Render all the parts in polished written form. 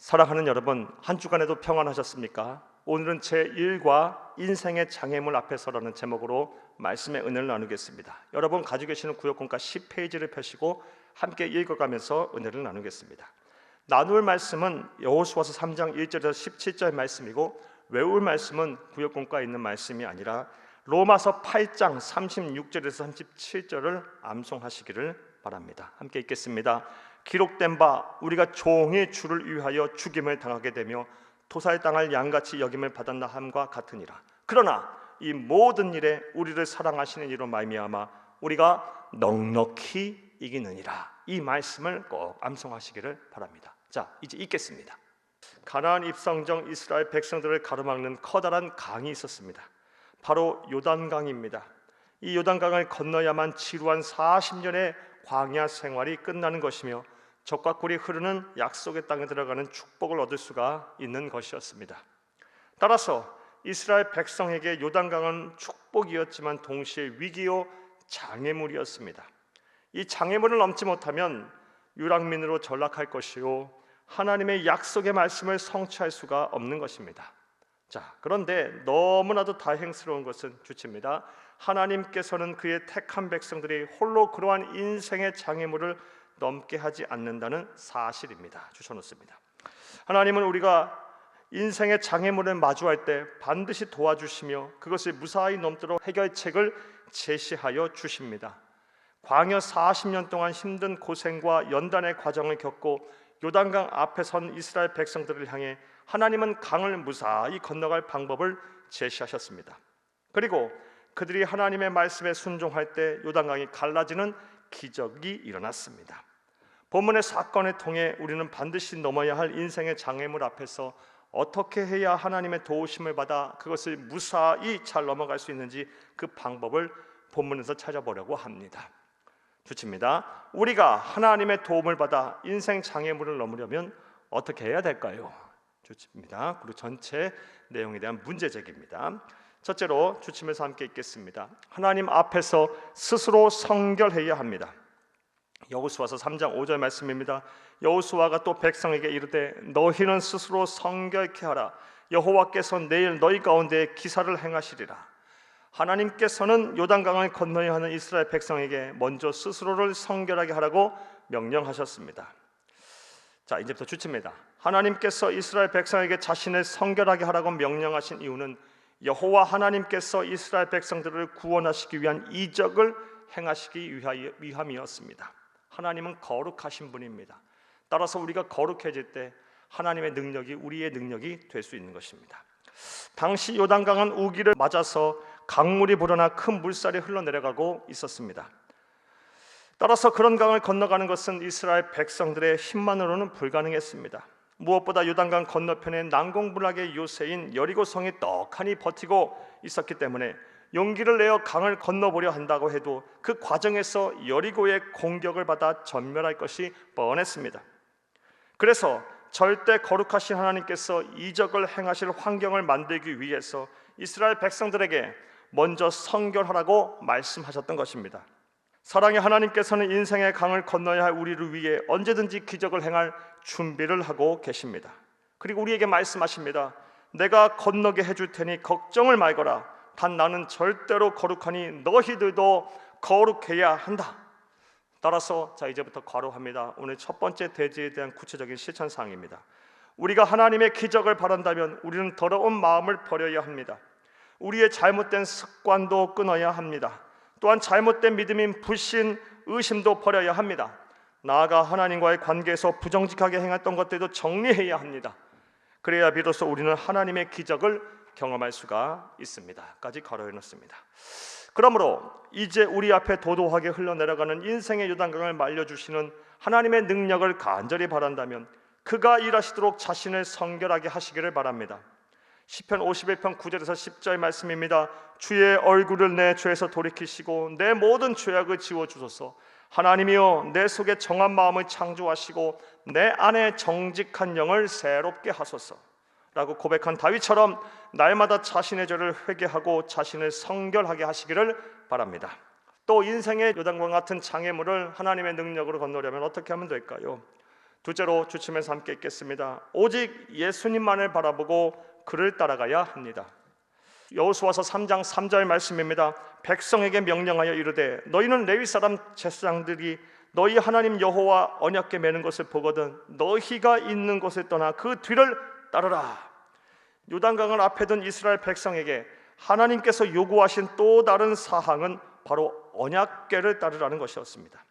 사랑하는 여러분, 한 주간에도 평안하셨습니까? 오늘은 제1과 인생의 장애물 앞에서라는 제목으로 말씀의 은혜를 나누겠습니다. 여러분 가지고 계시는 구역공과 10페이지를 펴시고 함께 읽어가면서 은혜를 나누겠습니다. 나눌 말씀은 여호수아서 3장 1절에서 17절 말씀이고, 외울 말씀은 구역공과에 있는 말씀이 아니라 로마서 8장 36절에서 37절을 암송하시기를 바랍니다. 함께 읽겠습니다. 기록된 바 우리가 종이 주를 위하여 죽임을 당하게 되며 토살당할 양같이 여김을 받았나 함과 같으니라. 그러나 이 모든 일에 우리를 사랑하시는 이로 말미암아 우리가 넉넉히 이기느니라. 이 말씀을 꼭 암송하시기를 바랍니다. 자, 이제 읽겠습니다. 가나안 입성 전 이스라엘 백성들을 가로막는 커다란 강이 있었습니다. 바로 요단강입니다. 이 요단강을 건너야만 지루한 40년의 광야 생활이 끝나는 것이며 적과 꿀이 흐르는 약속의 땅에 들어가는 축복을 얻을 수가 있는 것이었습니다. 따라서 이스라엘 백성에게 요단강은 축복이었지만 동시에 위기요 장애물이었습니다. 이 장애물을 넘지 못하면 유랑민으로 전락할 것이요 하나님의 약속의 말씀을 성취할 수가 없는 것입니다. 자, 그런데 너무나도 다행스러운 것은 주칩니다. 하나님께서는 그의 택한 백성들이 홀로 그러한 인생의 장애물을 넘게 하지 않는다는 사실입니다. 주셔놓습니다. 하나님은 우리가 인생의 장애물을 마주할 때 반드시 도와주시며 그것을 무사히 넘도록 해결책을 제시하여 주십니다. 광야 40년 동안 힘든 고생과 연단의 과정을 겪고 요단강 앞에 선 이스라엘 백성들을 향해 하나님은 강을 무사히 건너갈 방법을 제시하셨습니다. 그리고 그들이 하나님의 말씀에 순종할 때 요단강이 갈라지는 기적이 일어났습니다. 본문의 사건을 통해 우리는 반드시 넘어야 할 인생의 장애물 앞에서 어떻게 해야 하나님의 도우심을 받아 그것을 무사히 잘 넘어갈 수 있는지 그 방법을 본문에서 찾아보려고 합니다. 좋습니다. 우리가 하나님의 도움을 받아 인생 장애물을 넘으려면 어떻게 해야 될까요? 좋습니다. 그리고 전체 내용에 대한 문제 제기입니다. 첫째로 주침에서 함께 읽겠습니다. 하나님 앞에서 스스로 성결해야 합니다. 여호수아서 3장 5절 말씀입니다. 여호수아가 또 백성에게 이르되 너희는 스스로 성결케 하라. 여호와께서 내일 너희 가운데 기사를 행하시리라. 하나님께서는 요단강을 건너야 하는 이스라엘 백성에게 먼저 스스로를 성결하게 하라고 명령하셨습니다. 자, 이제부터 주치입니다. 하나님께서 이스라엘 백성에게 자신을 성결하게 하라고 명령하신 이유는 여호와 하나님께서 이스라엘 백성들을 구원하시기 위한 이적을 행하시기 위함이었습니다. 하나님은 거룩하신 분입니다. 따라서 우리가 거룩해질 때 하나님의 능력이 우리의 능력이 될 수 있는 것입니다. 당시 요단강은 우기를 맞아서 강물이 불어나 큰 물살이 흘러내려가고 있었습니다. 따라서 그런 강을 건너가는 것은 이스라엘 백성들의 힘만으로는 불가능했습니다. 무엇보다 요단강 건너편에 난공불락의 요새인 여리고성이 떡하니 버티고 있었기 때문에 용기를 내어 강을 건너보려 한다고 해도 그 과정에서 여리고의 공격을 받아 전멸할 것이 뻔했습니다. 그래서 절대 거룩하신 하나님께서 이적을 행하실 환경을 만들기 위해서 이스라엘 백성들에게 먼저 성결하라고 말씀하셨던 것입니다. 사랑의 하나님께서는 인생의 강을 건너야 할 우리를 위해 언제든지 기적을 행할 준비를 하고 계십니다. 그리고 우리에게 말씀하십니다. 내가 건너게 해줄 테니 걱정을 말거라. 단 나는 절대로 거룩하니 너희들도 거룩해야 한다. 따라서 자, 이제부터 괄호합니다. 오늘 첫 번째 대지에 대한 구체적인 실천사항입니다. 우리가 하나님의 기적을 바란다면 우리는 더러운 마음을 버려야 합니다. 우리의 잘못된 습관도 끊어야 합니다. 또한 잘못된 믿음인 불신, 의심도 버려야 합니다. 나아가 하나님과의 관계에서 부정직하게 행했던 것들도 정리해야 합니다. 그래야 비로소 우리는 하나님의 기적을 경험할 수가 있습니다. 까지 괄호해 놓습니다. 그러므로 이제 우리 앞에 도도하게 흘러내려가는 인생의 요단강을 말려주시는 하나님의 능력을 간절히 바란다면 그가 일하시도록 자신을 성결하게 하시기를 바랍니다. 시편 51편 9절에서 10절 말씀입니다. 주의 얼굴을 내 죄에서 돌이키시고 내 모든 죄악을 지워주소서. 하나님이여 내 속에 정한 마음을 창조하시고 내 안에 정직한 영을 새롭게 하소서 라고 고백한 다윗처럼 날마다 자신의 죄를 회개하고 자신을 성결하게 하시기를 바랍니다. 또 인생의 요단강 같은 장애물을 하나님의 능력으로 건너려면 어떻게 하면 될까요? 둘째로 주침에서 함께 읽겠습니다. 오직 예수님만을 바라보고 그를 따라가야 합니다. 여호수아서 3장 3절 말씀입니다. 백성에게 명령하여 이르되 너희는 레위 사람 제사장들이 너희 하나님 여호와 언약궤 매는 것을 보거든 너희가 있는 곳에 떠나 그 뒤를 따르라. 요단강을 앞에 둔 이스라엘 백성에게 하나님께서 요구하신 또 다른 사항은 바로 언약궤를 따르라는 것이었습니다.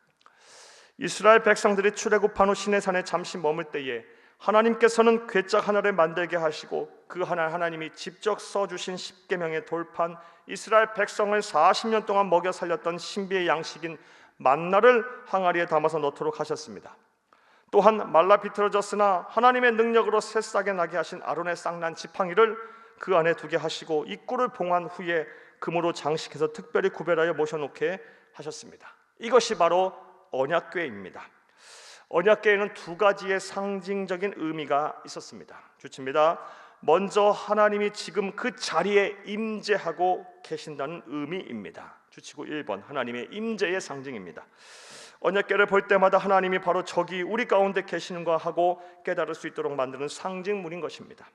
이스라엘 백성들이 출애굽한 후 시내산에 잠시 머물 때에 하나님께서는 궤짝 하나를 만들게 하시고 그 하나 하나님이 직접 써주신 십계명의 돌판 이스라엘 백성을 40년 동안 먹여 살렸던 신비의 양식인 만나를 항아리에 담아서 넣도록 하셨습니다. 또한 말라 비틀어졌으나 하나님의 능력으로 새싹에 나게 하신 아론의 쌍난 지팡이를 그 안에 두게 하시고 입구를 봉한 후에 금으로 장식해서 특별히 구별하여 모셔놓게 하셨습니다. 이것이 바로 언약궤입니다. 언약궤에는 두 가지의 상징적인 의미가 있었습니다. 주칩니다. 먼저 하나님이 지금 그 자리에 임재하고 계신다는 의미입니다. 주치구 1번 하나님의 임재의 상징입니다. 언약궤를 볼 때마다 하나님이 바로 저기 우리 가운데 계시는가 하고 깨달을 수 있도록 만드는 상징물인 것입니다.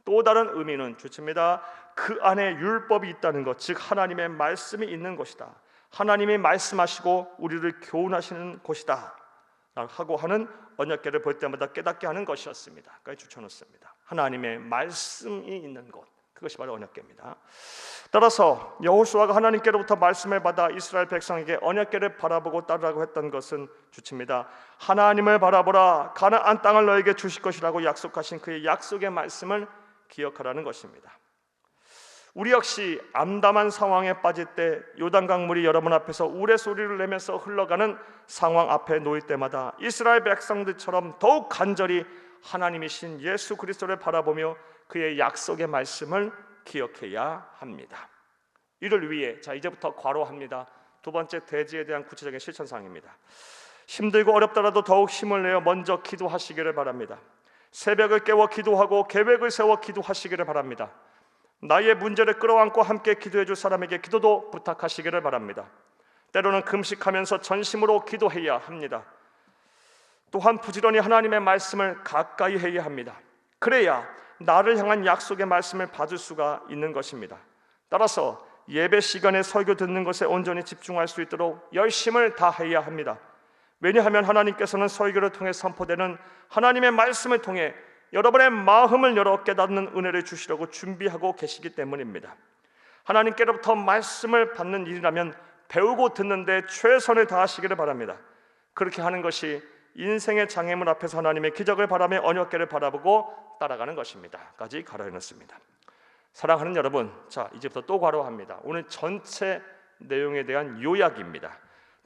또 다른 의미는 주칩니다. 그 안에 율법이 있다는 것, 즉 하나님의 말씀이 있는 것이다. 하나님이 말씀하시고 우리를 교훈하시는 곳이다 하고 하는 언약궤를 볼 때마다 깨닫게 하는 것이었습니다. 까지 추천했습니다. 하나님의 말씀이 있는 곳, 그것이 바로 언약궤입니다. 따라서 여호수아가 하나님께로부터 말씀을 받아 이스라엘 백성에게 언약궤를 바라보고 따르라고 했던 것은 주칩니다. 하나님을 바라보라, 가나안 땅을 너에게 주실 것이라고 약속하신 그의 약속의 말씀을 기억하라는 것입니다. 우리 역시 암담한 상황에 빠질 때 요단강물이 여러분 앞에서 우레소리를 내면서 흘러가는 상황 앞에 놓일 때마다 이스라엘 백성들처럼 더욱 간절히 하나님이신 예수 그리스도를 바라보며 그의 약속의 말씀을 기억해야 합니다. 이를 위해 이제부터 괄호합니다. 두 번째 대지에 대한 구체적인 실천사항입니다. 힘들고 어렵더라도 더욱 힘을 내어 먼저 기도하시기를 바랍니다. 새벽을 깨워 기도하고 계획을 세워 기도하시기를 바랍니다. 나의 문제를 끌어안고 함께 기도해 줄 사람에게 기도도 부탁하시기를 바랍니다. 때로는 금식하면서 전심으로 기도해야 합니다. 또한 부지런히 하나님의 말씀을 가까이 해야 합니다. 그래야 나를 향한 약속의 말씀을 받을 수가 있는 것입니다. 따라서 예배 시간에 설교 듣는 것에 온전히 집중할 수 있도록 열심을 다해야 합니다. 왜냐하면 하나님께서는 설교를 통해 선포되는 하나님의 말씀을 통해 여러분의 마음을 열어 깨닫는 은혜를 주시려고 준비하고 계시기 때문입니다. 하나님께로부터 말씀을 받는 일이라면 배우고 듣는 데 최선을 다하시기를 바랍니다. 그렇게 하는 것이 인생의 장애물 앞에서 하나님의 기적을 바라며 언약궤를 바라보고 따라가는 것입니다. 까지 괄호해놨습니다. 사랑하는 여러분, 이제부터 또 괄호합니다. 오늘 전체 내용에 대한 요약입니다.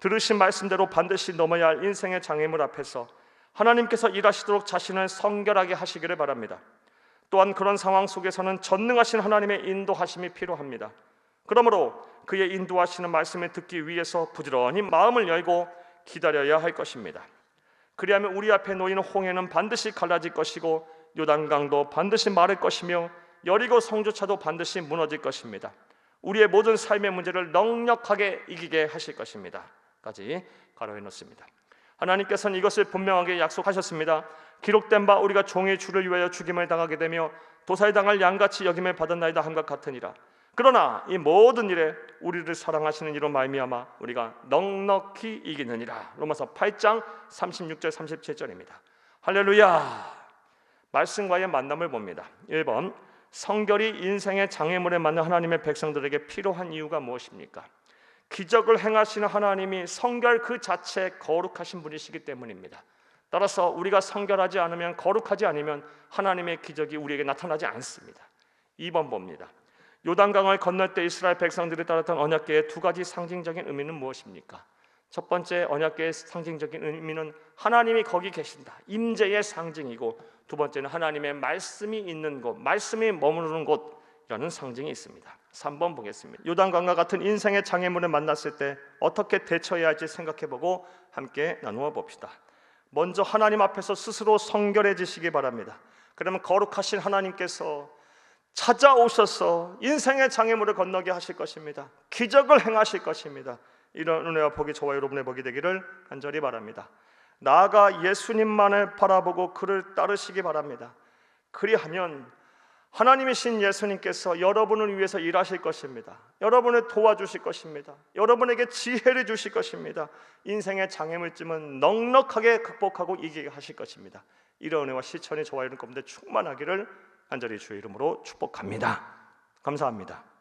들으신 말씀대로 반드시 넘어야 할 인생의 장애물 앞에서 하나님께서 일하시도록 자신을 성결하게 하시기를 바랍니다. 또한 그런 상황 속에서는 전능하신 하나님의 인도하심이 필요합니다. 그러므로 그의 인도하시는 말씀을 듣기 위해서 부지런히 마음을 열고 기다려야 할 것입니다. 그리하면 우리 앞에 놓이는 홍해는 반드시 갈라질 것이고 요단강도 반드시 마를 것이며 여리고 성조차도 반드시 무너질 것입니다. 우리의 모든 삶의 문제를 넉넉하게 이기게 하실 것입니다. 까지 가로해 놓습니다. 하나님께서는 이것을 분명하게 약속하셨습니다. 기록된 바 우리가 종의 주를 위하여 죽임을 당하게 되며 도살을 당할 양같이 여김을 받았나이다 함과 같으니라. 그러나 이 모든 일에 우리를 사랑하시는 이로 말미암아 우리가 넉넉히 이기느니라. 로마서 8장 36절 37절입니다. 할렐루야. 말씀과의 만남을 봅니다. 1번, 성결이 인생의 장애물에 맞는 하나님의 백성들에게 필요한 이유가 무엇입니까? 기적을 행하시는 하나님이 성결 그 자체에 거룩하신 분이시기 때문입니다. 따라서 우리가 성결하지 않으면, 거룩하지 않으면 하나님의 기적이 우리에게 나타나지 않습니다. 2번 봅니다. 요단강을 건널 때 이스라엘 백성들이 따랐던 언약궤의 두 가지 상징적인 의미는 무엇입니까? 첫 번째 언약궤의 상징적인 의미는 하나님이 거기 계신다, 임재의 상징이고, 두 번째는 하나님의 말씀이 있는 곳, 말씀이 머무르는 곳이라는 상징이 있습니다. 3번 보겠습니다. 요단강과 같은 인생의 장애물을 만났을 때 어떻게 대처해야 할지 생각해보고 함께 나누어 봅시다. 먼저 하나님 앞에서 스스로 성결해지시기 바랍니다. 그러면 거룩하신 하나님께서 찾아오셔서 인생의 장애물을 건너게 하실 것입니다. 기적을 행하실 것입니다. 이런 은혜와 복이 저와 여러분의 복이 되기를 간절히 바랍니다. 나아가 예수님만을 바라보고 그를 따르시기 바랍니다. 그리하면 하나님이신 예수님께서 여러분을 위해서 일하실 것입니다. 여러분을 도와주실 것입니다. 여러분에게 지혜를 주실 것입니다. 인생의 장애물쯤은 넉넉하게 극복하고 이기게 하실 것입니다. 이런 은혜와 실천이 저와 여러분 가운데 충만하기를 간절히 주의 이름으로 축복합니다. 감사합니다.